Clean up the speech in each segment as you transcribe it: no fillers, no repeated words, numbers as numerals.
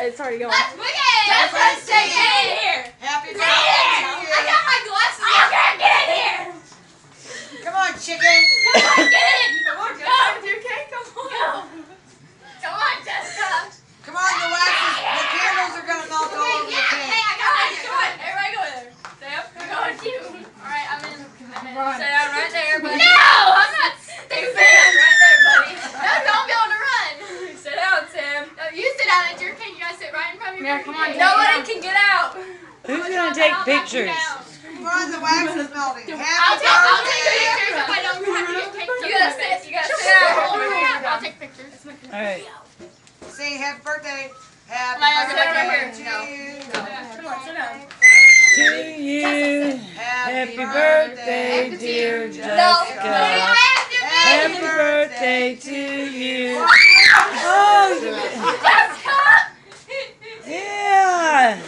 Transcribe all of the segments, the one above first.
it's already going. Let's boogie! Let's get in here! Happy Get in birthday here! to you. I got my glasses on. Get in here! Come on, chicken. Come on, get in! Come on, Go! okay, come on. Go! Come on, Jessica! Come on, the candles are gonna melt all over the Hey, cake. I got it! Come on, everybody go there. Sam, we're going to you. Alright, I'm in. Sit down right there, buddy. No! I'm not stupid! Right there, buddy. No, don't be able to run. Sit down, Sam. No, you sit down at your cake. You gotta sit right in front of your Yeah, come on, Nobody can get out. Who's gonna take pictures? Come on, the wax is melting. I'll Happy take birthday. pictures if I don't have your cake. You gotta sit. You gotta sit down. I'll take pictures. Alright. Sing happy birthday. Happy Am I gonna sit down birthday right to here? you. Come on, sit down. To you. Happy birthday, dear No. Jessica. Happy birthday to you. Oh, Jessica! yeah.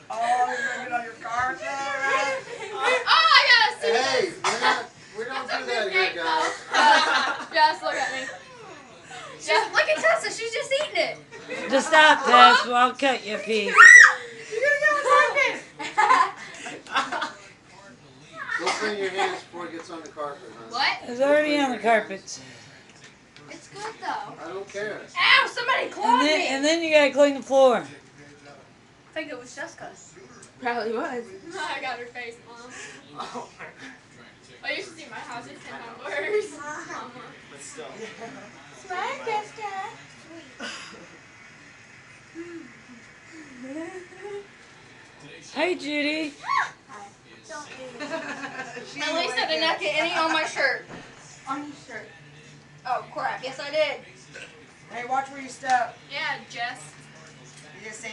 Oh, you're gonna get on your car, right? Oh, I gotta see Hey, this. we don't do that here, guys. Just look at me. Just look at Tessa. She's just eating it. Just stop, Tess. Well, I'll cut you a piece. Don't clean your hands before it gets on the carpet, huh? What? It's already on the carpets. It's good though. I don't care. Ow! Somebody clawed me. And then you gotta clean the floor. I think it was Jessica's. Probably was. I got her face, Mom. Oh, Oh, you should see my house. It's 10 times worse. but still. Smile, Jessica. Hey, Judy. At least I did not get any on my shirt. On your shirt. Oh, crap. Yes, I did. Hey, watch where you step. Yeah, Jess. Yes, Sam.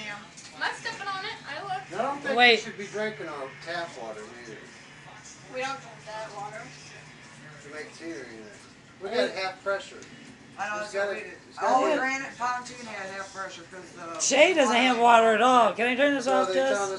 Am I stepping on it? I look. I don't think Wait. you should be drinking our tap water either. We don't drink that water. To make tea or anything. We got half pressure. I know, Who's so got we it? did. Who's got Oh, it? Granite Pontoon had half pressure because Shay doesn't have water at all. Can I turn this So off, they Jess? telling us